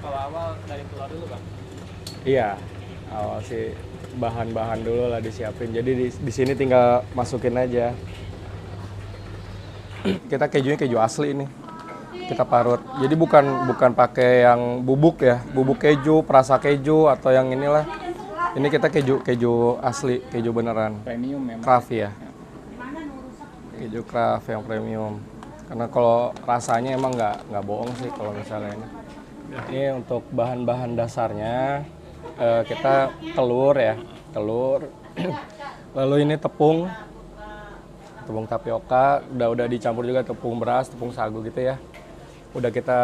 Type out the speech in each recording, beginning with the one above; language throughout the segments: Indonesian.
kalau awal dari telur dulu Bang? Iya, awal sih bahan-bahan dulu lah disiapin. Jadi di sini tinggal masukin aja. Kita kejunya keju asli ini. Kita parut. Jadi bukan pakai yang bubuk ya, bubuk keju, perasa keju atau yang inilah. Ini kita keju asli, keju beneran. Premium memang. Craft ya. Keju craft yang premium. Karena kalau rasanya emang nggak bohong sih kalau misalnya ini. Ini untuk bahan-bahan dasarnya kita telur ya, telur. Lalu ini tepung tapioka, udah dicampur juga tepung beras, tepung sagu gitu ya. Udah kita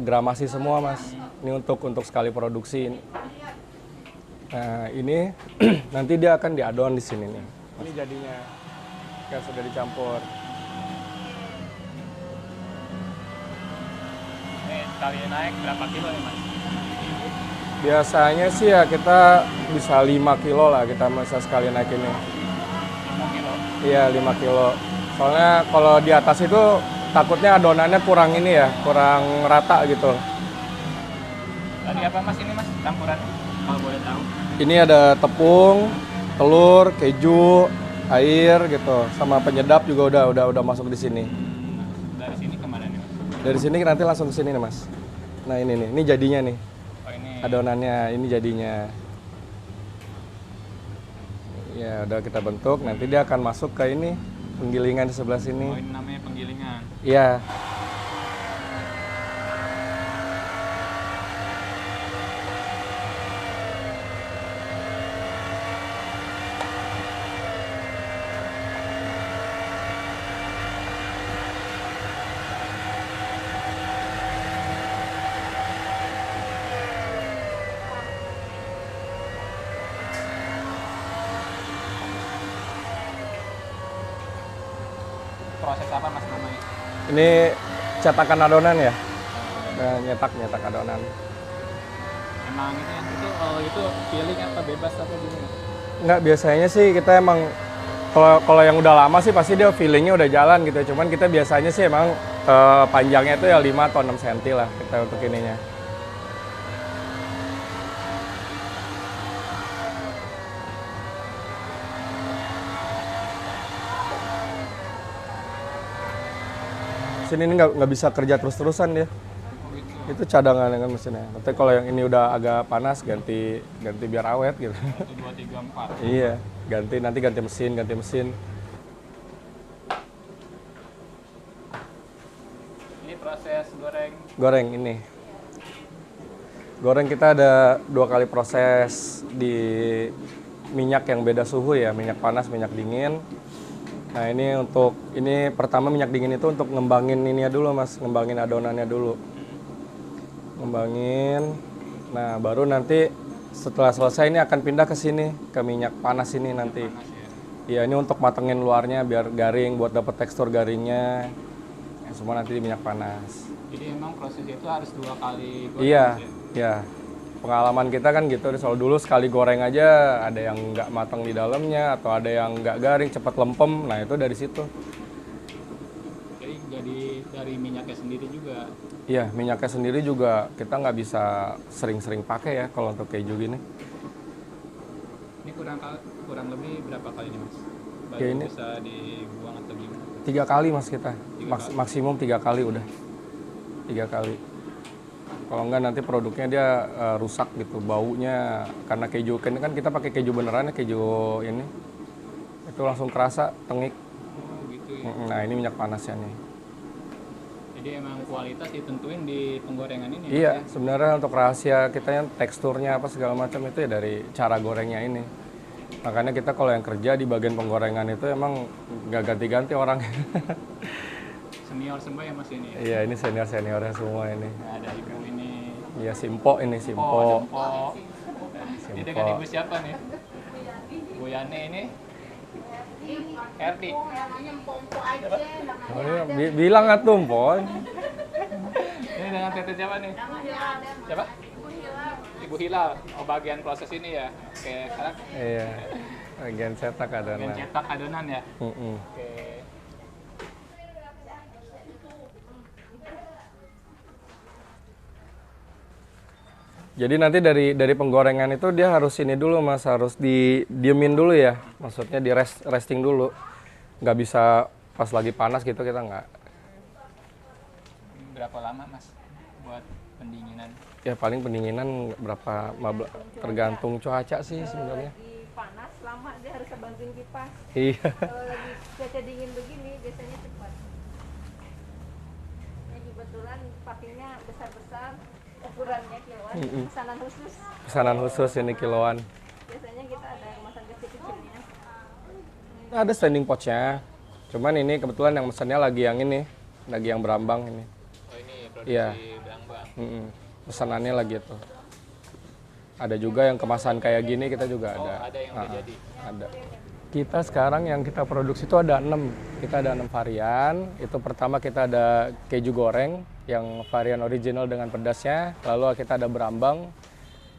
gramasi semua mas. Ini untuk sekali produksi. Nah ini nanti dia akan diadon di sini nih. Ini jadinya kan sudah dicampur. Ini sekali naik berapa kilo nih Mas? Biasanya sih ya kita bisa 5 kilo lah kita bisa sekali naik ini. 5 kilo? Iya 5 kilo. Soalnya kalau di atas itu takutnya adonannya kurang ini ya, kurang rata gitu. Tadi apa Mas ini Mas campurannya? Kalau boleh tahu. Ini ada tepung, telur, keju, air gitu, sama penyedap juga udah masuk di sini. Dari sini kemana nih Mas? Dari sini nanti langsung ke sini nih mas. Nah ini nih, ini jadinya nih. Oh ini. Adonannya, ini jadinya. Ya udah kita bentuk, nanti dia akan masuk ke ini penggilingan di sebelah Oh sini. ini namanya penggilingan. Iya. Proses apa Mas namanya? Ini cetakan adonan ya. Nah, nyetak adonan. Emang ini itu feeling apa bebas apa gimana? Enggak, biasanya sih kita emang kalau yang udah lama sih pasti dia feelingnya udah jalan gitu. Cuman kita biasanya sih emang panjangnya itu ya 5 atau 6 cm lah kita untuk ininya. Mesin ini nggak bisa kerja terus-terusan dia. Itu cadangan dengan mesinnya. Tapi kalau yang ini udah agak panas ganti biar awet gitu. 1, 2, 3, 4. Iya, nanti ganti mesin. Ini proses goreng. Goreng ini. Goreng kita ada 2 kali proses di minyak yang beda suhu ya, minyak panas, minyak dingin. Nah ini pertama minyak dingin itu untuk ngembangin ini ya dulu mas, ngembangin adonannya dulu. Ngembangin, nah baru nanti setelah selesai ini akan pindah ke sini, ke minyak panas ini nanti. Iya ini untuk matengin luarnya biar garing, buat dapet tekstur garingnya. Semua nanti di minyak panas. Jadi emang prosesnya itu harus 2 kali goreng? Iya, Mas, ya. Pengalaman kita kan gitu, soal dulu sekali goreng aja ada yang nggak matang di dalamnya atau ada yang nggak garing, cepat lempem. Nah itu dari situ. Jadi dari minyaknya sendiri juga. Iya, minyaknya sendiri juga kita nggak bisa sering-sering pakai ya kalau untuk keju gini. Ini kurang lebih berapa kali nih Mas? Baru Ya, ini bisa dibuang atau gimana? 3 kali mas kita, 3 kali. Maksimum 3 kali udah. 3 kali. Kalau enggak nanti produknya dia rusak gitu, baunya karena keju ini kan kita pakai keju beneran ya, keju ini. Itu langsung kerasa tengik. Oh gitu ya. Nah, ini minyak panasnya nih. Jadi emang kualitas ditentuin di penggorengan ini. Iya, Mas, ya? sebenarnya untuk rahasia kita yang teksturnya apa segala macam itu ya dari cara gorengnya ini. Makanya kita kalau yang kerja di bagian penggorengan itu emang nggak ganti-ganti orang. Senior semua ya Mas ini. Iya, ini seniornya semua ini. Nah, ada ibu ini. Iya, Simpo ini, Oh, Simpo. Dempo. Ini dengan ibu siapa nih? Bu Yani ini. Erdi. Oh, iya, bilang atuh, Pon. Ini dengan tete siapa nih? Siapa? Ibu Hilal. Oh, bagian proses ini ya. Oke, sekarang Iya. Bagian cetak bagian adonan. cetak adonan ya. Mm-mm. Oke. Jadi nanti dari penggorengan itu dia harus ini dulu Mas, harus didiemin dulu ya. Maksudnya di resting dulu. Nggak bisa pas lagi panas gitu, kita nggak. Berapa lama Mas buat pendinginan? Ya paling pendinginan berapa, tergantung cuaca sih sebenarnya. Lagi panas lama dia harus bantuin kipas. Iya. Kalau lagi cuaca dingin begini biasanya cepat. Ini kebetulan pakainya besar-besar, ukurannya kiloan, pesanan khusus. Pesanan khusus ini kiloan. Biasanya kita ada kemasan kecil-kecilnya. Ada standing pouch-nya. Cuman ini kebetulan yang mesennya lagi yang ini, lagi yang berambang ini. Oh ini produksi Iya. berambang. Pesanannya lagi itu. Ada juga yang kemasan kayak gini kita juga ada. Oh ada yang udah jadi. Ada. Kita sekarang yang kita produksi itu ada 6. Kita ada 6 varian. Itu pertama kita ada keju goreng yang varian original dengan pedasnya. Lalu kita ada berambang.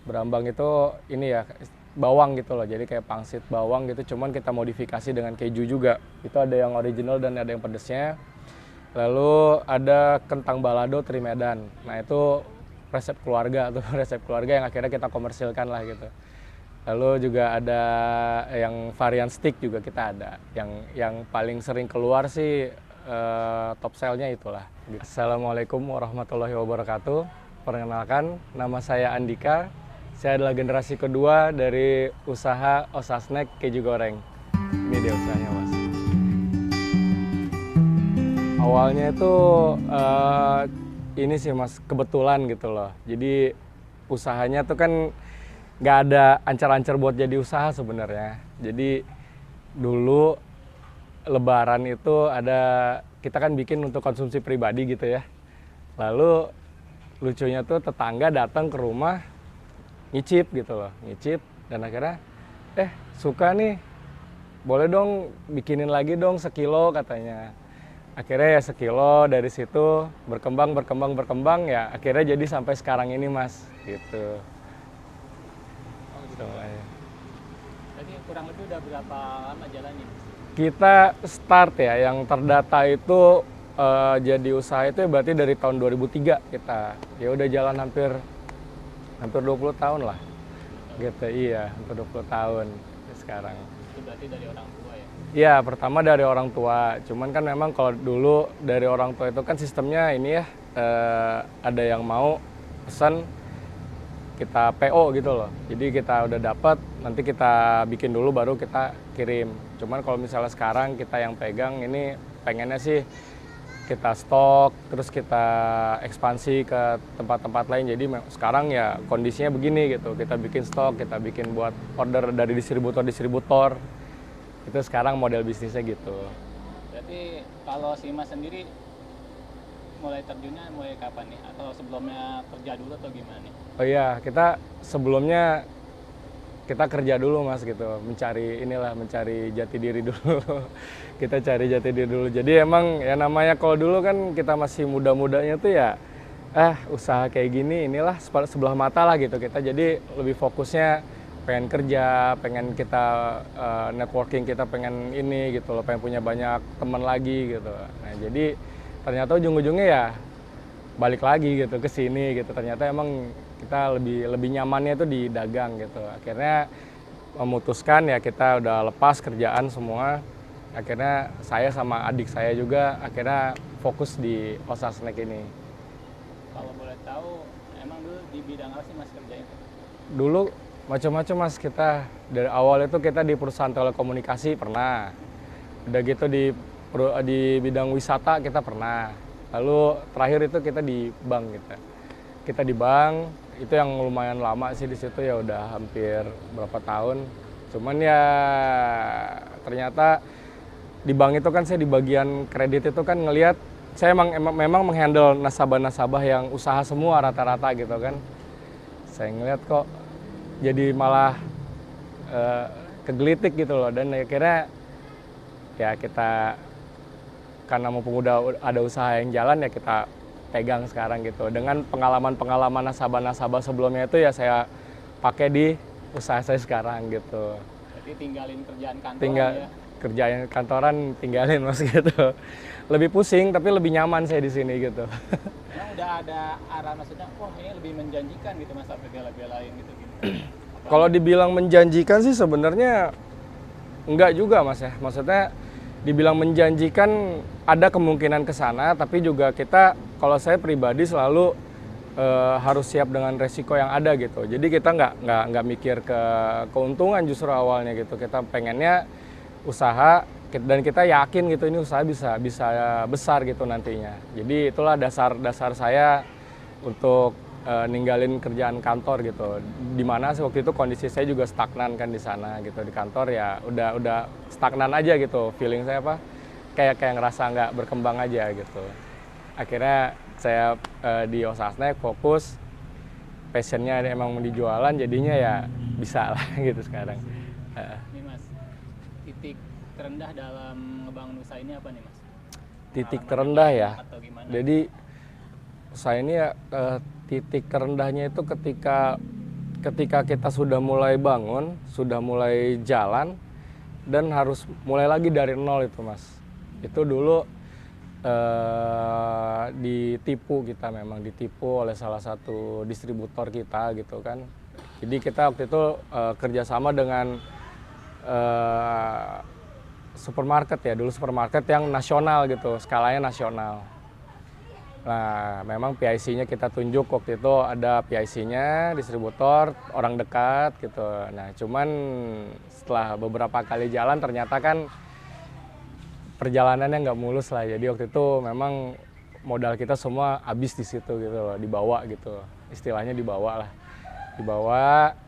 Berambang itu ini ya bawang gitu loh. Jadi kayak pangsit bawang gitu. Cuman kita modifikasi dengan keju juga. Itu ada yang original dan ada yang pedasnya. Lalu ada kentang balado teri Medan. Nah itu resep keluarga tuh, resep keluarga yang akhirnya kita komersilkan lah gitu. Lalu juga ada yang varian stick juga kita ada. Yang paling sering keluar sih top sell-nya itulah. Assalamualaikum warahmatullahi wabarakatuh. Perkenalkan, nama saya Andika. Saya adalah generasi kedua dari usaha Osa Snack Keju Goreng. Ini dia usahanya Mas. Awalnya itu ini sih Mas, kebetulan gitu loh. Jadi usahanya tuh kan nggak ada ancar-ancar buat jadi usaha sebenarnya. Jadi dulu Lebaran itu kita kan bikin untuk konsumsi pribadi gitu ya. Lalu lucunya tuh tetangga datang ke rumah ngicip gitu loh, ngicip dan akhirnya suka nih, boleh dong bikinin lagi dong sekilo katanya. Akhirnya ya sekilo, dari situ berkembang ya akhirnya jadi sampai sekarang ini Mas gitu. Oh gitu. Tadi kurang lebih udah berapa lama jalannya? Kita start ya, yang terdata itu jadi usaha itu ya berarti dari tahun 2003 kita. Ya udah jalan hampir 20 tahun lah. Gitu iya, hampir 20 tahun sekarang. Itu berarti dari orang tua ya? Iya, pertama dari orang tua. Cuman kan memang kalau dulu dari orang tua itu kan sistemnya ini ya, ada yang mau pesan kita PO gitu loh. Jadi kita udah dapat, nanti kita bikin dulu baru kita kirim. Cuman kalau misalnya sekarang kita yang pegang ini pengennya sih kita stok, terus kita ekspansi ke tempat-tempat lain. Jadi sekarang ya kondisinya begini gitu. Kita bikin stok, kita bikin buat order dari distributor. Itu sekarang model bisnisnya gitu. Berarti kalau si Mas sendiri mulai terjunnya mulai kapan nih? Atau sebelumnya kerja dulu atau gimana nih? Oh iya, kita sebelumnya kita kerja dulu Mas gitu, mencari jati diri dulu. Kita cari jati diri dulu. Jadi emang ya namanya kalau dulu kan kita masih muda-mudanya tuh ya usaha kayak gini inilah sebelah mata lah gitu kita. Jadi lebih fokusnya pengen kerja, pengen kita networking, kita pengen ini gitu loh, pengen punya banyak teman lagi gitu. Nah jadi ternyata ujung-ujungnya ya balik lagi gitu ke sini gitu. Ternyata emang kita lebih nyamannya itu di dagang gitu. Akhirnya memutuskan ya kita udah lepas kerjaan semua. Akhirnya saya sama adik saya juga akhirnya fokus di Osa Snack ini. Kalau boleh tahu, emang dulu di bidang apa sih Mas kerjain? Dulu macam-macam Mas, kita dari awal itu kita di perusahaan telekomunikasi pernah. Udah gitu di bidang wisata kita pernah. Lalu terakhir itu kita di bank gitu. Kita di bank itu yang lumayan lama sih di situ ya udah hampir berapa tahun. Cuman ya ternyata di bank itu kan saya di bagian kredit itu kan ngelihat saya memang menghandle nasabah-nasabah yang usaha semua rata-rata gitu kan. Saya ngelihat kok jadi malah kegelitik gitu loh, dan akhirnya ya kita karena mumpung udah ada usaha yang jalan ya kita pegang sekarang gitu. Dengan pengalaman-pengalaman nasabah-nasabah sebelumnya itu ya saya pakai di usaha saya sekarang gitu. Berarti tinggalin kerjaan kantor Tinggal ya? kerjaan kantoran tinggalin Mas gitu. Lebih pusing tapi lebih nyaman saya di sini gitu. Emang udah ada arah maksudnya, wah ini lebih menjanjikan gitu Mas, sampai bela-belain gitu. Kalau dibilang menjanjikan sih sebenarnya enggak juga Mas ya. Maksudnya dibilang menjanjikan ada kemungkinan ke sana, tapi juga kita, kalau saya pribadi selalu harus siap dengan resiko yang ada gitu. Jadi kita nggak mikir ke keuntungan justru awalnya gitu. Kita pengennya usaha dan kita yakin gitu ini usaha bisa besar gitu nantinya. Jadi itulah dasar saya untuk ninggalin kerjaan kantor gitu. Dimana waktu itu kondisi saya juga stagnan kan di sana gitu, di kantor ya udah stagnan aja gitu. Feeling saya apa? Kayak ngerasa nggak berkembang aja gitu. Akhirnya saya di Osasnek fokus, passionnya emang di jualan, jadinya ya bisa lah gitu sekarang. Nih Mas, titik terendah dalam ngebangun usaha ini apa nih Mas? Titik terendah ya. Atau gimana? Jadi usaha ini ya titik terendahnya itu ketika kita sudah mulai bangun, sudah mulai jalan dan harus mulai lagi dari nol itu Mas. Itu dulu ditipu, kita memang ditipu oleh salah satu distributor kita gitu kan. Jadi kita waktu itu kerjasama dengan supermarket ya, dulu supermarket yang nasional gitu, skalanya nasional. Nah memang PIC-nya kita tunjuk waktu itu, ada PIC-nya, distributor, orang dekat gitu. Nah cuman setelah beberapa kali jalan ternyata kan perjalanannya nggak mulus lah. Jadi waktu itu memang modal kita semua habis di situ gitu loh, dibawa gitu. Istilahnya dibawa lah. Dibawa,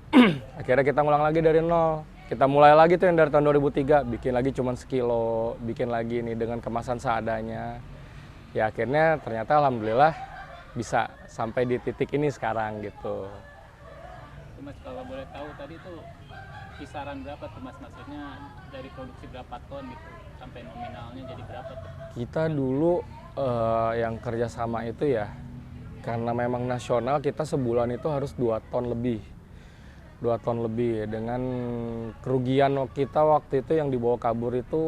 akhirnya kita ngulang lagi dari nol. Kita mulai lagi tuh yang dari tahun 2003, bikin lagi cuman sekilo, bikin lagi nih dengan kemasan seadanya. Ya akhirnya ternyata alhamdulillah bisa sampai di titik ini sekarang gitu. Mas kalau boleh tahu tadi tuh kisaran berapa tuh Mas, maksudnya dari produksi berapa ton gitu sampai nominalnya jadi berapa tuh? Kita dulu yang kerjasama itu ya, karena memang nasional, kita sebulan itu harus 2 ton lebih. 2 ton lebih dengan kerugian kita waktu itu yang dibawa kabur itu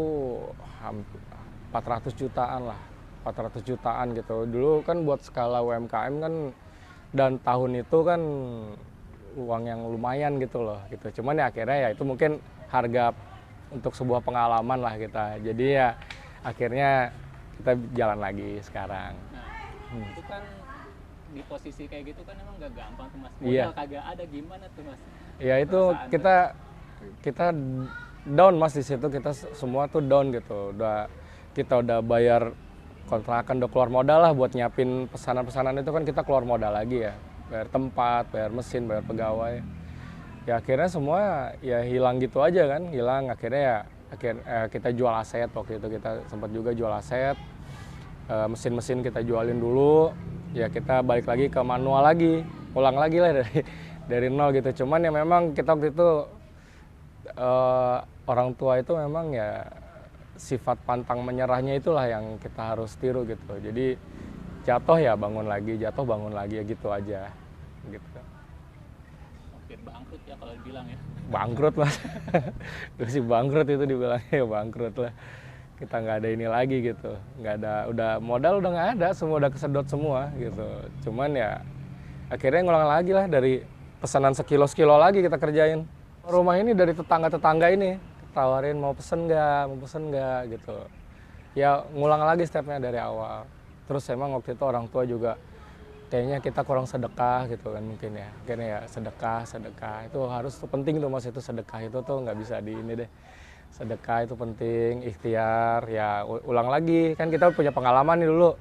hampir 400 jutaan lah. 400 jutaan gitu. Dulu kan buat skala UMKM kan, dan tahun itu kan uang yang lumayan gitu loh gitu. Cuman ya akhirnya ya itu mungkin harga untuk sebuah pengalaman lah kita. Jadi ya akhirnya kita jalan lagi sekarang. Nah, itu kan di posisi kayak gitu kan emang gak gampang tuh Mas. Iya. Modal kagak ada, gimana tuh Mas? Ya itu kita down Mas di situ, kita semua tuh down gitu. Kita udah bayar kontrakan, udah keluar modal lah buat nyiapin pesanan-pesanan itu kan, kita keluar modal lagi ya. Bayar tempat, bayar mesin, bayar pegawai. Ya akhirnya semua ya hilang gitu aja kan, hilang. Akhirnya ya kita jual aset. Waktu itu kita sempat juga jual aset, mesin-mesin kita jualin dulu, ya kita balik lagi ke manual lagi, ulang lagi lah dari nol gitu. Cuman ya memang kita waktu itu orang tua itu memang ya sifat pantang menyerahnya itulah yang kita harus tiru gitu. Jadi jatuh ya bangun lagi, jatuh bangun lagi, ya gitu aja gitu. Hampir bangkrut ya kalau dibilang ya. Bangkrut Mas. Terus sih bangkrut itu dibilangnya, ya bangkrut lah. Kita nggak ada ini lagi gitu, nggak ada, udah modal udah nggak ada, semua udah kesedot semua gitu. Cuman ya akhirnya ngulang lagi lah, dari pesanan sekilo lagi kita kerjain. Rumah ini dari tetangga ini tawarin mau pesen nggak gitu. Ya ngulang lagi stepnya dari awal. Terus emang waktu itu orang tua juga kayaknya kita kurang sedekah gitu kan mungkin ya. Akhirnya ya sedekah itu harus penting tuh Mas, itu sedekah itu tuh nggak bisa di ini deh. Sedekah itu penting, ikhtiar, ya ulang lagi. Kan kita punya pengalaman nih dulu,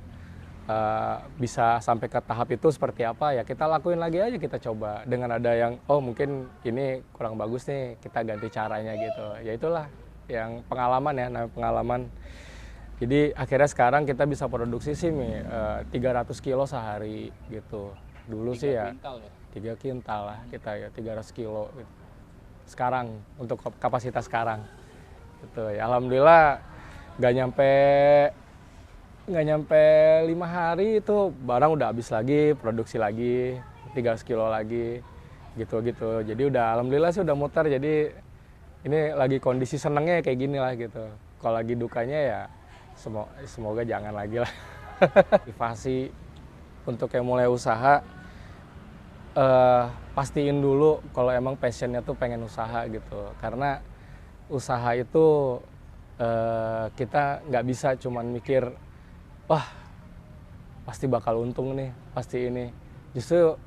bisa sampai ke tahap itu seperti apa, ya kita lakuin lagi aja, kita coba. Dengan ada yang, oh mungkin ini kurang bagus nih, kita ganti caranya gitu. Ya itulah yang pengalaman ya, namanya pengalaman. Jadi akhirnya sekarang kita bisa produksi sih 300 kilo sehari gitu. Dulu sih ya 3 kintal lah kita ya, 300 kilo gitu. Sekarang, untuk kapasitas sekarang. Gitu. Ya, alhamdulillah nggak nyampe 5 hari itu barang udah habis lagi, produksi lagi 300 kilo lagi gitu. Jadi udah alhamdulillah sih udah muter, jadi ini lagi kondisi senengnya kayak gini lah gitu. Kalau lagi dukanya ya semoga jangan lagi lah. Motivasi untuk yang mulai usaha, pastiin dulu kalau emang passionnya tuh pengen usaha gitu. Karena usaha itu kita nggak bisa cuman mikir, wah pasti bakal untung nih, pasti ini. Justru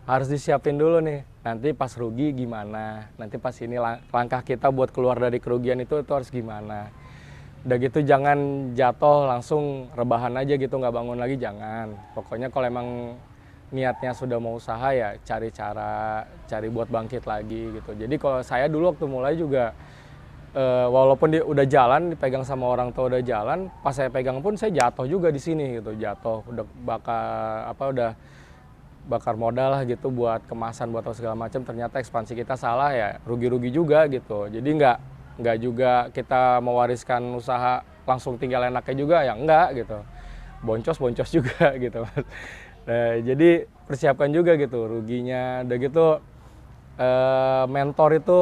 harus disiapin dulu nih, nanti pas rugi gimana, nanti pas ini langkah kita buat keluar dari kerugian itu harus gimana. Udah gitu jangan jatuh langsung rebahan aja gitu, nggak bangun lagi, jangan. Pokoknya kalau emang niatnya sudah mau usaha ya cari cara, cari buat bangkit lagi gitu. Jadi kalau saya dulu waktu mulai juga, walaupun dia udah jalan, dipegang sama orang tua udah jalan, pas saya pegang pun saya jatuh juga di sini gitu, jatuh, udah bakar modal lah gitu buat kemasan, buat segala macam. Ternyata ekspansi kita salah ya, rugi-rugi juga gitu. Jadi nggak juga kita mewariskan usaha langsung tinggal enaknya juga ya, enggak gitu. Boncos juga gitu. Nah, jadi persiapkan juga gitu ruginya. Udah gitu mentor itu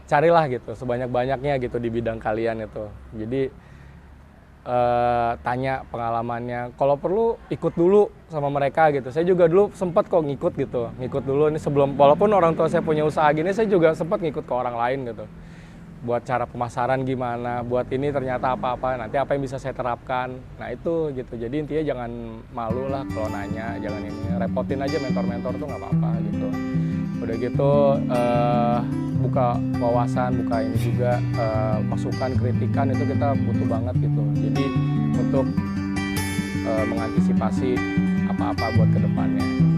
carilah gitu sebanyak-banyaknya gitu di bidang kalian itu. Jadi tanya pengalamannya, kalau perlu ikut dulu sama mereka gitu. Saya juga dulu sempat kok ngikut dulu ini sebelum, walaupun orang tua saya punya usaha gini, saya juga sempat ngikut ke orang lain gitu. Buat cara pemasaran gimana, buat ini ternyata apa-apa, nanti apa yang bisa saya terapkan. Nah itu gitu, jadi intinya jangan malu lah kalau nanya, jangan ini, repotin aja mentor-mentor tuh nggak apa-apa gitu. Udah gitu buka wawasan, buka ini juga, masukan, kritikan itu kita butuh banget gitu. Jadi untuk mengantisipasi apa-apa buat kedepannya.